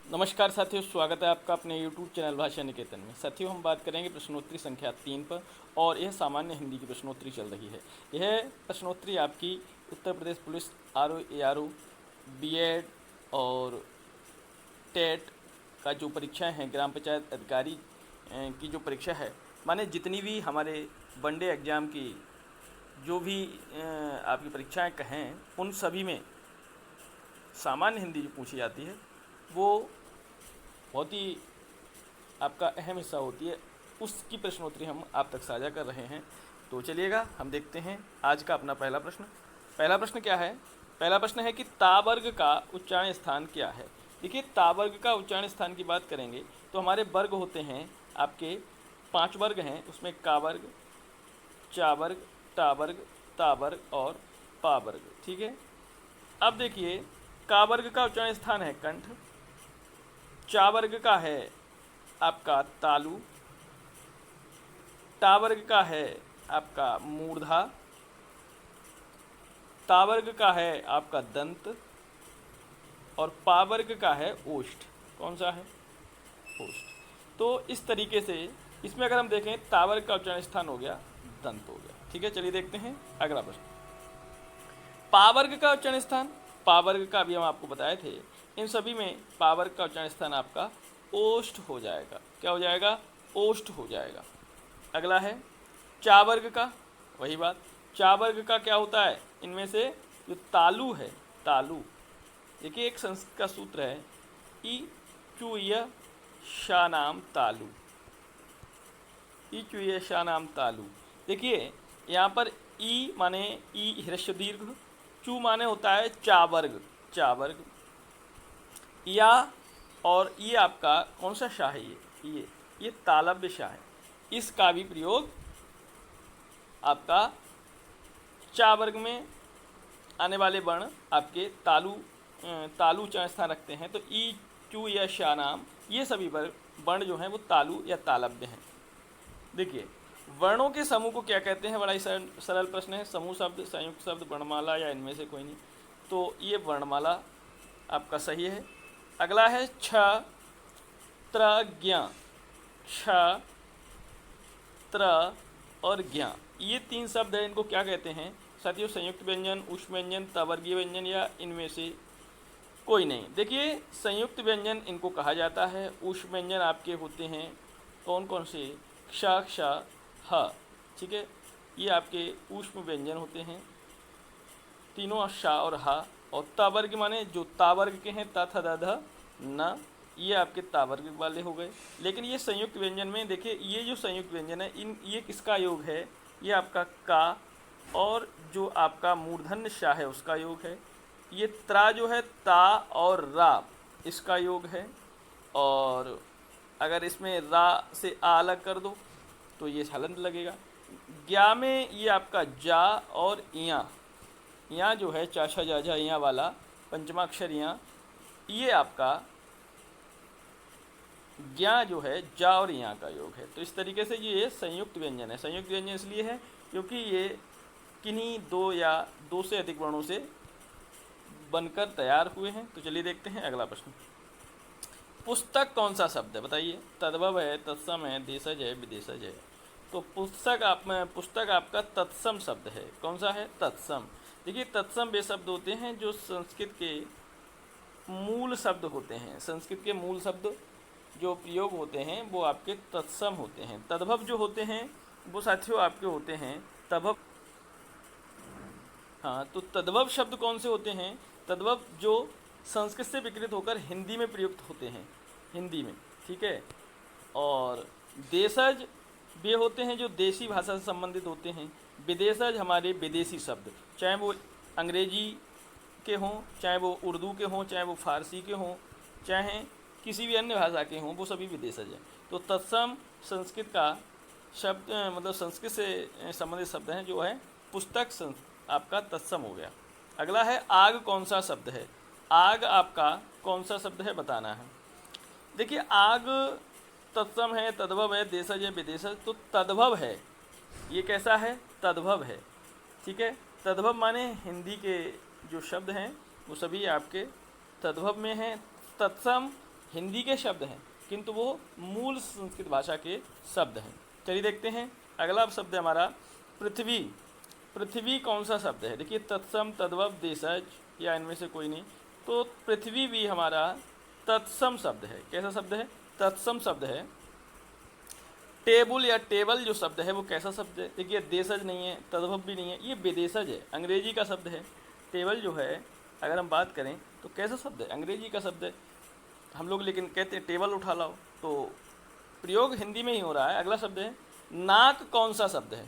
नमस्कार साथियों, स्वागत है आपका अपने YouTube चैनल भाषा निकेतन में। साथियों, हम बात करेंगे प्रश्नोत्तरी संख्या 3 पर और यह सामान्य हिंदी की प्रश्नोत्तरी चल रही है। यह प्रश्नोत्तरी आपकी Uttar Pradesh police RO ARO BEd और टेट का जो परीक्षाएं हैं, ग्राम पंचायत अधिकारी की जो परीक्षा है, माने जितनी भी हमारे वनडे एग्ज़ाम की जो भी आपकी परीक्षाएं कहें, उन सभी में सामान्य हिंदी जो पूछी जाती है वो बहुत ही आपका अहम हिस्सा होती है। उसकी प्रश्नोत्तरी हम आप तक साझा कर रहे हैं। तो चलिएगा, हम देखते हैं आज का अपना पहला प्रश्न। पहला प्रश्न क्या है? पहला प्रश्न है कि ता वर्ग का उच्चारण स्थान क्या है। देखिए, ता वर्ग का उच्चारण स्थान की बात करेंगे तो हमारे वर्ग होते हैं आपके 5 वर्ग हैं। उसमें का वर्ग, चा वर्ग, टा वर्ग, ता वर्ग और पा वर्ग। ठीक है। अब देखिए, का वर्ग का उच्चारण स्थान है कंठ, चा वर्ग का है आपका तालु, टा वर्ग का है आपका मूर्धा, ता वर्ग का है आपका दंत और पा वर्ग का है ओष्ठ। कौन सा है? ओष्ठ। तो इस तरीके से इसमें अगर हम देखें, ता वर्ग का उच्चारण स्थान हो गया, दंत हो गया। ठीक है, चलिए देखते हैं अगला प्रश्न। पा वर्ग का उच्चारण स्थान, पा वर्ग का भी हम आपको बताए थे। इन सभी में पा वर्ग का उच्चारण स्थान आपका ओष्ठ हो जाएगा। क्या हो जाएगा? ओष्ठ हो जाएगा। अगला है चा वर्ग का, वही बात। चा वर्ग का क्या होता है? इनमें से जो तालु है, तालु, देखिए एक संस्कृत का सूत्र है, ई चूय शानाम तालु, ई चूय शानाम तालु। देखिए यहाँ पर ई माने ई ह्रस्व दीर्घ, चू माने होता है चा वर्ग, चा वर्ग, या और ये आपका कौन सा शाह है? ये तालव्य शाह है। इसका भी प्रयोग आपका चा वर्ग में आने वाले वर्ण आपके तालु उच्चारण स्थान रखते हैं। तो ई चू या शा नाम, ये सभी वर्ण जो हैं वो तालु या तालव्य हैं। देखिए, वर्णों के समूह को क्या कहते हैं? बड़ा ही सरल प्रश्न है। समूह शब्द, संयुक्त शब्द, वर्णमाला या इनमें से कोई नहीं। तो ये वर्णमाला आपका सही है। अगला है छ त्र ज्ञ, छ त्र और ज्ञ, ये 3 शब्द हैं। इनको क्या कहते हैं साथियों? संयुक्त व्यंजन, उष्म व्यंजन, तवर्गीय व्यंजन या इनमें से कोई नहीं। देखिए, संयुक्त व्यंजन इनको कहा जाता है। उष्म व्यंजन आपके होते हैं कौन कौन से? क्ष, क्ष, ह। ठीक है, ये आपके उष्म व्यंजन होते हैं तीनों, शा और हा। और तावर्ग माने जो तावर्ग के हैं, त थ द ध न, ये आपके तावर्ग वाले हो गए। लेकिन ये संयुक्त व्यंजन में देखिए, ये जो संयुक्त व्यंजन है, ये किसका योग है? ये आपका का और जो आपका मूर्धन्य शा है उसका योग है। ये त्रा जो है ता और रा, इसका योग है। और अगर इसमें रा से आ अलग कर दो तो ये हलंत लगेगा। ज्ञा में ये आपका जा और यहाँ जो है चाशा जा जा यहाँ वाला पंचमाक्षर यहाँ, ये आपका ज्ञा जो है जा और यहाँ का योग है। तो इस तरीके से ये संयुक्त व्यंजन है। संयुक्त व्यंजन इसलिए है क्योंकि ये किन्हीं दो या दो से अधिक वर्णों से बनकर तैयार हुए हैं। तो चलिए देखते हैं अगला प्रश्न। पुस्तक कौन सा शब्द है? बताइए। तद्भव है, तत्सम है, देशज है, विदेशज है। तो पुस्तक आपका तत्सम शब्द है। कौन सा है? तत्सम। देखिए, तत्सम वे शब्द होते हैं जो संस्कृत के मूल शब्द होते हैं। संस्कृत के मूल शब्द जो प्रयोग होते हैं वो आपके तत्सम होते हैं। तद्भव जो होते हैं वो साथियों आपके होते हैं तद्भव। हाँ, तो तद्भव शब्द कौन से होते हैं? तद्भव जो संस्कृत से विकृत होकर हिंदी में प्रयुक्त होते हैं, हिंदी में। ठीक है। और देशज वे होते हैं जो देसी भाषा से संबंधित होते हैं। विदेशज हमारे विदेशी शब्द, चाहे वो अंग्रेजी के हों, चाहे वो उर्दू के हों, चाहे वो फारसी के हों, चाहे किसी भी अन्य भाषा के हों, वो सभी विदेशज हैं। तो तत्सम संस्कृत का शब्द, मतलब संस्कृत से संबंधित शब्द हैं जो है पुस्तक, आपका तत्सम हो गया। अगला है आग कौन सा शब्द है? आग आपका कौन सा शब्द है बताना है। देखिए, आग तत्सम है, तद्भव है, देशज है, विदेशज। तो तद्भव है, ये कैसा है? तद्भव है। ठीक है। तद्भव माने हिंदी के जो शब्द हैं वो सभी आपके तद्भव में हैं। तत्सम हिंदी के शब्द हैं, किंतु वो मूल संस्कृत भाषा के शब्द हैं। चलिए देखते हैं अगला शब्द है हमारा पृथ्वी। पृथ्वी कौन सा शब्द है? देखिए तत्सम, तद्भव, देशज या इनमें से कोई नहीं। तो पृथ्वी भी हमारा तत्सम शब्द है। कैसा शब्द है? तत्सम शब्द है। टेबल या टेबल जो शब्द है वो कैसा शब्द है? देखिए देशज नहीं है, तद्भव भी नहीं है, ये विदेशज है, अंग्रेजी का शब्द है। टेबल जो है अगर हम बात करें तो कैसा शब्द है? अंग्रेजी का शब्द है। हम लोग लेकिन कहते हैं टेबल उठा लाओ, तो प्रयोग हिंदी में ही हो रहा है। अगला शब्द है नाक। कौन सा शब्द है?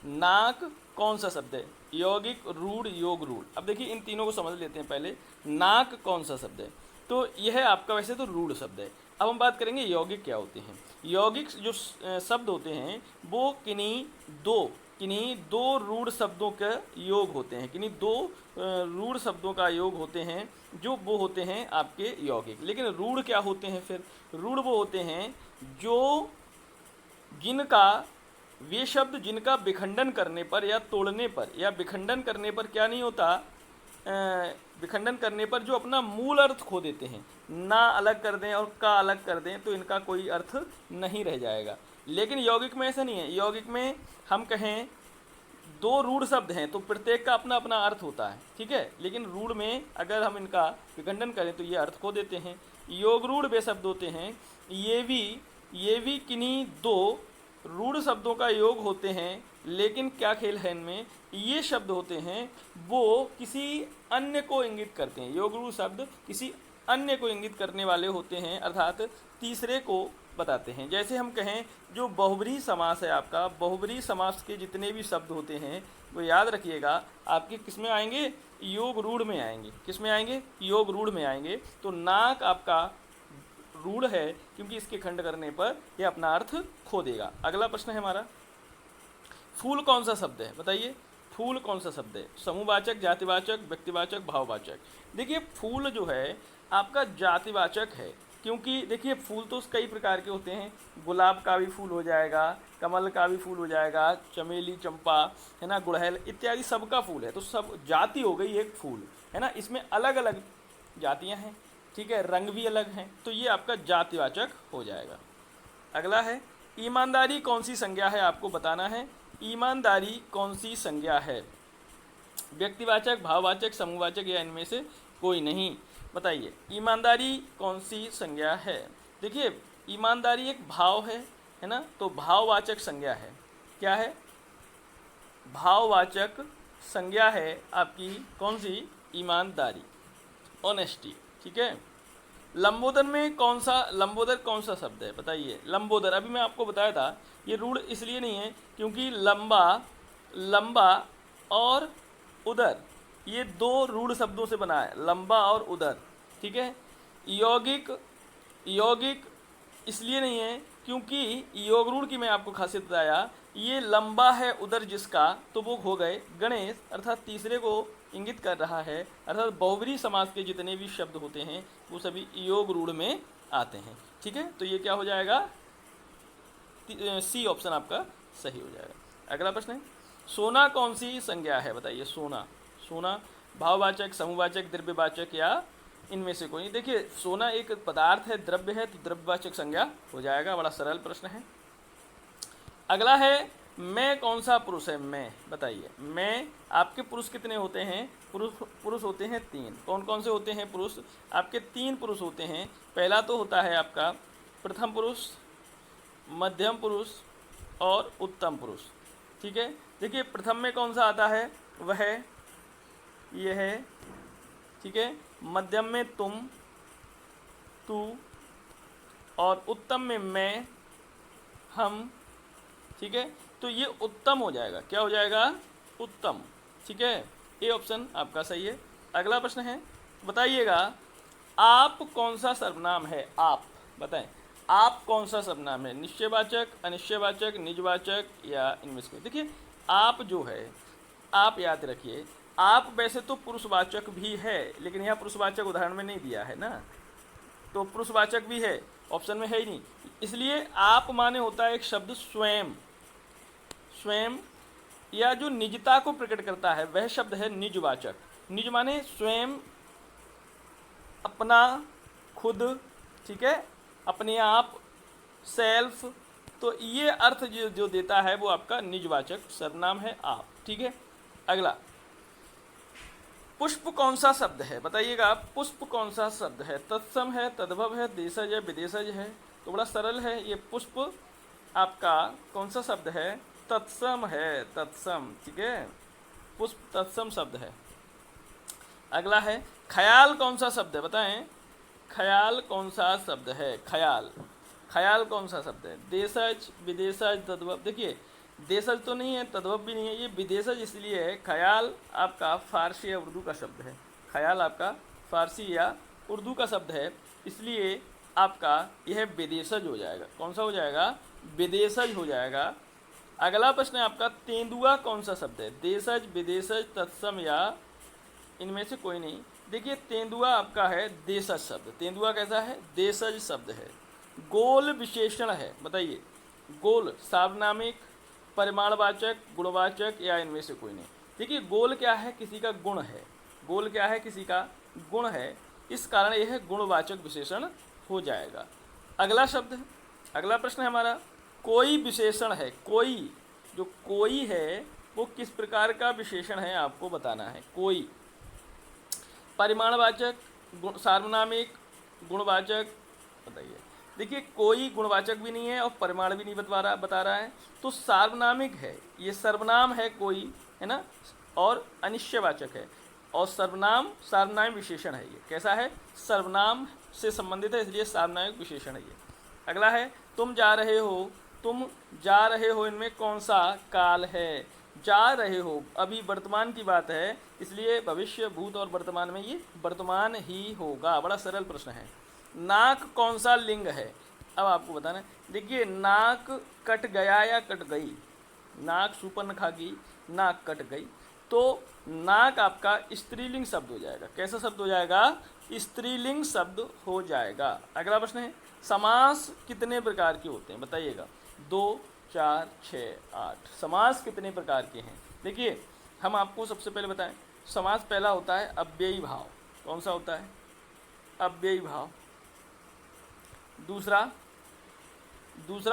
नाक कौन सा शब्द है? यौगिक, रूढ़, योग रूढ़। अब देखिए इन तीनों को समझ लेते हैं पहले। नाक कौन सा शब्द है? तो यह आपका वैसे तो रूढ़ शब्द है। अब हम बात करेंगे यौगिक क्या होते हैं। यौगिक जो शब्द होते हैं वो किन्हीं दो रूढ़ शब्दों का योग होते हैं। किन्हीं दो रूढ़ शब्दों का योग होते हैं, जो वो होते हैं आपके यौगिक। लेकिन रूढ़ क्या होते हैं फिर? रूढ़ वो होते हैं जो वे शब्द जिनका विखंडन करने पर या तोड़ने पर या विखंडन करने पर क्या नहीं होता, विखंडन करने पर जो अपना मूल अर्थ खो देते हैं। ना अलग कर दें और का अलग कर दें तो इनका कोई अर्थ नहीं रह जाएगा। लेकिन यौगिक में ऐसा नहीं है। यौगिक में हम कहें दो रूढ़ शब्द हैं तो प्रत्येक का अपना अपना अर्थ होता है, ठीक है। लेकिन रूढ़ में अगर हम इनका विखंडन करें तो ये अर्थ खो देते हैं। योग रूढ़ वे शब्द होते हैं, ये भी किन्हीं दो रूढ़ शब्दों का योग होते हैं। लेकिन क्या खेल है इनमें? ये शब्द होते हैं वो किसी अन्य को इंगित करते हैं। योग रूढ़ शब्द किसी अन्य को इंगित करने वाले होते हैं, अर्थात तीसरे को बताते हैं। जैसे हम कहें जो बहुब्रीहि समास है आपका, बहुब्रीहि समास के जितने भी शब्द होते हैं वो याद रखिएगा आपके किस में आएंगे? योग रूढ़ में आएंगे। किस में आएंगे? योग रूढ़ में आएंगे। तो नाक आपका रूढ़ है क्योंकि इसके खंड करने पर यह अपना अर्थ खो देगा। अगला प्रश्न है हमारा फूल कौन सा शब्द है? बताइए फूल कौन सा शब्द है? समूहवाचक, जातिवाचक, व्यक्तिवाचक, भाववाचक। देखिए फूल जो है आपका जातिवाचक है, क्योंकि देखिए फूल तो कई प्रकार के होते हैं। गुलाब का भी फूल हो जाएगा, कमल का भी फूल हो जाएगा, चमेली, चंपा है ना, गुड़हल इत्यादि सबका फूल है। तो सब जाति हो गई एक फूल, है ना। इसमें अलग अलग जातियां हैं, ठीक है, रंग भी अलग हैं, तो ये आपका जातिवाचक हो जाएगा। अगला है ईमानदारी कौन सी संज्ञा है? आपको बताना है ईमानदारी कौन सी संज्ञा है। व्यक्तिवाचक, भाववाचक, समूहवाचक या इनमें से कोई नहीं। बताइए ईमानदारी कौन सी संज्ञा है? देखिए ईमानदारी एक भाव है ना, तो भाववाचक संज्ञा है। क्या है? भाववाचक संज्ञा है आपकी कौन सी? ईमानदारी, ऑनेस्टी, ठीक है। लंबोदर कौन सा शब्द है? बताइए लंबोदर। अभी मैं आपको बताया था ये रूढ़ इसलिए नहीं है क्योंकि लंबा और उदर ये दो रूढ़ शब्दों से बना है, लंबा और उदर, ठीक है। यौगिक इसलिए नहीं है क्योंकि योग रूढ़ की मैं आपको खासियत बताया, ये लंबा है उदर जिसका, तो वो हो गए गणेश, अर्थात तीसरे को इंगित कर रहा है। अर्थात बहुब्रीहि समास के जितने भी शब्द होते हैं वो सभी योग रूढ़ में आते हैं, ठीक है। तो ये क्या हो जाएगा? सी ऑप्शन आपका सही हो जाएगा। अगला प्रश्न है सोना कौन सी संज्ञा है? बताइए सोना भाववाचक, समूहवाचक, द्रव्यवाचक या इनमें से कोई? देखिए सोना एक पदार्थ है, द्रव्य है, तो द्रव्यवाचक संज्ञा हो जाएगा। बड़ा सरल प्रश्न है। अगला है मैं कौन सा पुरुष है? मैं, बताइए मैं। आपके पुरुष कितने होते हैं? पुरुष होते हैं 3। कौन कौन से होते हैं पुरुष? आपके 3 पुरुष होते हैं। पहला तो होता है आपका प्रथम पुरुष, मध्यम पुरुष और उत्तम पुरुष, ठीक है। देखिए प्रथम में कौन सा आता है? वह ये है, ठीक है। मध्यम में तुम, तू, और उत्तम में मैं, हम, ठीक है। तो ये उत्तम हो जाएगा। क्या हो जाएगा? उत्तम, ठीक है। ए ऑप्शन आपका सही है। अगला प्रश्न है बताइएगा आप कौन सा सर्वनाम है? आप बताएं आप कौन सा सर्वनाम है? निश्चयवाचक, अनिश्चयवाचक, निजवाचक या इनमें से? देखिए आप जो है, आप याद रखिए, आप वैसे तो पुरुषवाचक भी है, लेकिन यहाँ पुरुषवाचक उदाहरण में नहीं दिया है ना, तो पुरुषवाचक भी है, ऑप्शन में है ही नहीं। इसलिए आप माने होता है एक शब्द स्वयं या जो निजता को प्रकट करता है वह शब्द है निजवाचक। निज माने स्वयं, अपना, खुद, ठीक है, अपने आप, सेल्फ। तो ये अर्थ जो देता है वो आपका निजवाचक सर्वनाम है आप। ठीक है, अगला, पुष्प कौन सा शब्द है, बताइएगा। पुष्प कौन सा शब्द है, तत्सम है, तद्भव है, देशज है, विदेशज है। तो बड़ा सरल है, ये पुष्प आपका कौन सा शब्द है, तत्सम है, तत्सम। ठीक है, पुष्प तत्सम शब्द है। अगला है, ख्याल कौन सा शब्द है, बताएं। ख्याल कौन सा शब्द है, ख्याल, ख्याल कौन सा शब्द है, देशज, विदेशज, तद्भव। देखिए, देशज तो नहीं है, तद्भव भी नहीं है, ये विदेशज इसलिए है, ख्याल आपका फारसी या उर्दू का शब्द है। ख्याल आपका फारसी या उर्दू का शब्द है, इसलिए आपका यह विदेशज हो जाएगा। कौन सा हो जाएगा, विदेशज हो जाएगा। अगला प्रश्न है आपका, तेंदुआ कौन सा शब्द है, देशज, विदेशज, तत्सम या इनमें से कोई नहीं। देखिए, तेंदुआ आपका है देशज शब्द। तेंदुआ कैसा है, देशज शब्द है। गोल विशेषण है, बताइए। गोल सार्वनामिक, परिमाणवाचक, गुणवाचक या इनमें से कोई नहीं। देखिए, गोल क्या है, किसी का गुण है। गोल क्या है, किसी का गुण है, इस कारण यह गुणवाचक विशेषण हो जाएगा। अगला शब्द है, अगला प्रश्न है हमारा, कोई विशेषण है। कोई, जो कोई है वो किस प्रकार का विशेषण है आपको बताना है। कोई परिमाणवाचक, सार्वनामिक, गुणवाचक, बताइए। देखिए, कोई गुणवाचक भी नहीं है और परिमाण भी नहीं बता रहा है, तो सार्वनामिक है, ये सर्वनाम है कोई, है ना, और अनिश्चयवाचक है। और सर्वनाम सार्वनामिक विशेषण है। ये कैसा है, सर्वनाम से संबंधित है, इसलिए सार्वनामिक विशेषण है ये। अगला है, तुम जा रहे हो। तुम जा रहे हो, इनमें कौन सा काल है, जा रहे हो, अभी वर्तमान की बात है, इसलिए भविष्य, भूत और वर्तमान में ये वर्तमान ही होगा। बड़ा सरल प्रश्न है। नाक कौन सा लिंग है, अब आपको बताना है। देखिए, नाक कट गया या कट गई, नाक सुपर्णखा की नाक कट गई, तो नाक आपका स्त्रीलिंग शब्द हो जाएगा। कैसा शब्द हो जाएगा, स्त्रीलिंग शब्द हो जाएगा। अगला प्रश्न है, समास कितने प्रकार के होते हैं, बताइएगा। 2, 4, 6, 8 समास कितने प्रकार के हैं। देखिए, हम आपको सबसे पहले बताएं, समास पहला होता है अव्ययी भाव। कौन सा होता है, अव्ययी भाव। दूसरा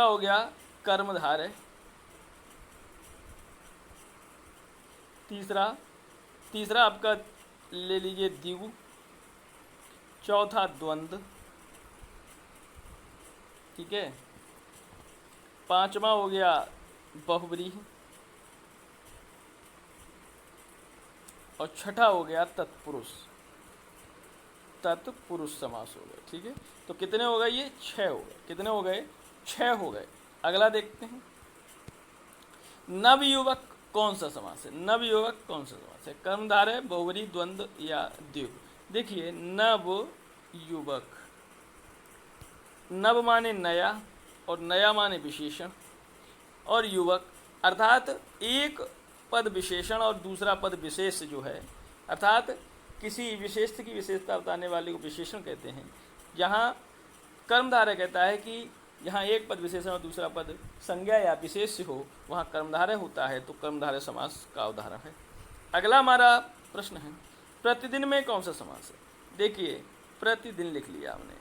हो गया कर्मधारय। तीसरा आपका ले लीजिए द्विगु। चौथा द्वंद्व, ठीक है। पांचवा हो गया बहुव्रीहि और छठा हो गया तत्पुरुष। तत्पुरुष समास हो गए, ठीक है। तो कितने हो गए, ये 6 हो गए। कितने हो गए, 6 हो गए। अगला देखते हैं, नवयुवक कौन सा समास है, नवयुवक कौन सा समास है, कर्मधारय, बहुव्रीहि, द्वंद्व या द्विगु। देखिए, नव युवक, नव माने नया और नया माने विशेषण, और युवक अर्थात एक पद विशेषण और दूसरा पद विशेष जो है, अर्थात किसी विशेष की विशेषता बताने वाले को विशेषण कहते हैं। जहाँ कर्मधारय कहता है कि जहाँ एक पद विशेषण और दूसरा पद संज्ञा या विशेष हो, वहाँ कर्मधारय होता है, तो कर्मधारय समास का उदाहरण है। अगला हमारा प्रश्न है, प्रतिदिन में कौन सा समास है। देखिए, प्रतिदिन लिख लिया हमने।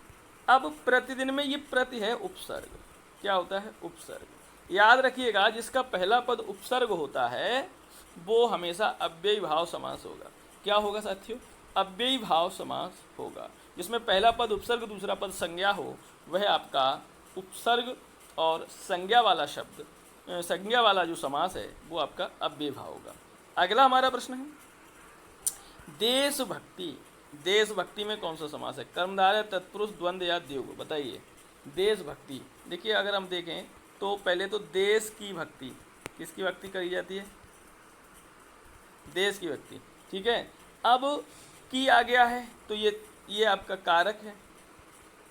अब प्रतिदिन में ये प्रति है उपसर्ग। क्या होता है, उपसर्ग। याद रखिएगा, जिसका पहला पद उपसर्ग होता है वो हमेशा अव्ययी भाव समास होगा। क्या होगा साथियों, अव्ययी भाव समास होगा। जिसमें पहला पद उपसर्ग दूसरा पद संज्ञा हो, वह आपका उपसर्ग और संज्ञा वाला शब्द, संज्ञा वाला जो समास है वो आपका अव्ययी भाव होगा। अगला हमारा प्रश्न है, देशभक्ति। देशभक्ति में कौन सा समास है, कर्मधारय, तत्पुरुष, द्वंद्व या द्विगु। बताइए, देशभक्ति। देखिए, अगर हम देखें तो पहले तो देश की भक्ति, किसकी भक्ति करी जाती है, देश की भक्ति, ठीक है। अब की आ गया है तो ये आपका कारक है,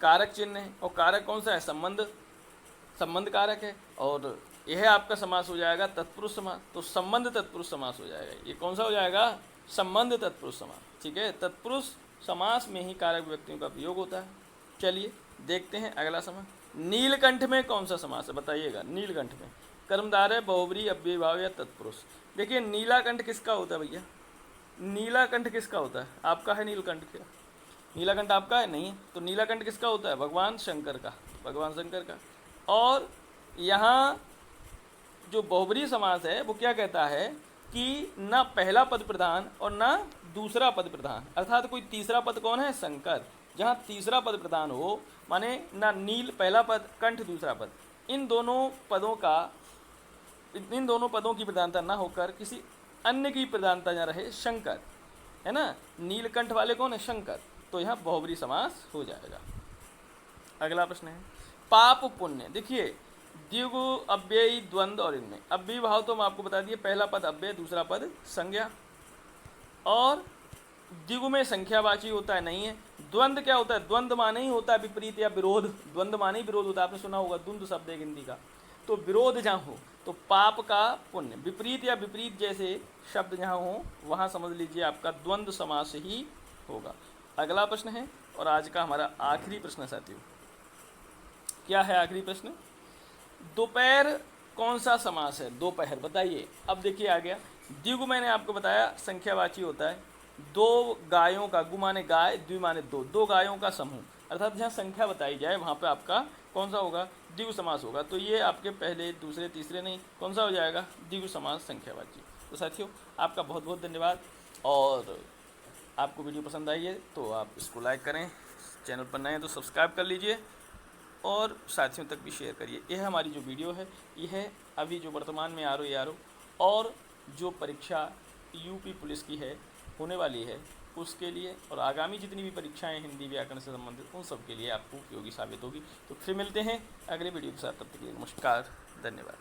कारक चिन्ह है, और कारक कौन सा है, संबंध कारक है, और यह आपका समास हो जाएगा तत्पुरुष समास। तो संबंध तत्पुरुष समास हो जाएगा। ये कौन सा हो जाएगा, संबंध तत्पुरुष समास, ठीक है। तत्पुरुष समास में ही कारक व्यक्तियों का प्रयोग होता है। चलिए देखते हैं अगला समास। नीलकंठ में कौन सा समास है, बताइएगा। नीलकंठ में कर्मधारय, बहुव्रीहि, अव्ययी भाव या तत्पुरुष। देखिए, नीलाकंठ किसका होता है भैया, नीलाकंठ किसका होता है, आपका है नीलकंठ क्या, नीलाकंठ आपका है नहीं है, तो नीलाकंठ किसका होता है? भगवान शंकर का, भगवान शंकर का। और यहाँ जो बहुब्रीहि समास है वो क्या कहता है कि ना पहला पद प्रधान और ना दूसरा पद प्रधान, अर्थात कोई तीसरा पद कौन है? शंकर। जहाँ तीसरा पद प्रधान हो, माने ना नील पहला पद, कंठ दूसरा पद, इन दोनों पदों की प्रधानता ना होकर किसी अन्य की प्रधानता न रहे, शंकर, है ना। नीलकंठ वाले कौन है? शंकर। तो यहाँ बहुब्रीहि समास हो जाएगा। अगला प्रश्न है पाप पुण्य। देखिए द्विगु अव्ययी द्वंद्व और इनमें अव्ययी भाव तो हम आपको बता दिए, पहला पद अव्यय दूसरा पद संज्ञा, और द्विगु में संख्यावाची होता है, नहीं है। द्वंद्व क्या होता है? द्वंद्व माने ही होता है विपरीत या विरोध, द्वंद्व माने ही विरोध होता है, आपने सुना होगा द्वंद्व शब्द है हिंदी का। तो विरोध जहाँ हो तो पाप का पुण्य, विपरीत या विपरीत जैसे शब्द जहाँ हो वहाँ समझ लीजिए आपका द्वंद्व समास ही होगा। अगला प्रश्न है और आज का हमारा आखिरी प्रश्न साथियों, क्या है आखिरी प्रश्न? दोपहर कौन सा समास है? दोपहर बताइए। अब देखिए आ गया द्विगु, मैंने आपको बताया संख्यावाची होता है, दो गायों का, गु माने गाय, द्वि माने दो, दो गायों का समूह, अर्थात जहाँ संख्या बताई जाए वहाँ पे आपका कौन सा होगा? द्विगु समास होगा। तो ये आपके पहले दूसरे तीसरे नहीं, कौन सा हो जाएगा? द्विगु समास संख्यावाची। तो साथियों आपका बहुत बहुत धन्यवाद, और आपको वीडियो पसंद आई है तो आप इसको लाइक करें, चैनल पर नए हैं तो सब्सक्राइब कर लीजिए और साथियों तक भी शेयर करिए। यह हमारी जो वीडियो है ये है अभी जो वर्तमान में आर और जो परीक्षा यूपी पुलिस की है होने वाली है उसके लिए, और आगामी जितनी भी परीक्षाएं हिंदी व्याकरण से संबंधित उन सब के लिए आपको उपयोगी साबित होगी। तो फिर मिलते हैं अगले वीडियो के साथ, तब तक के लिए नमस्कार, धन्यवाद।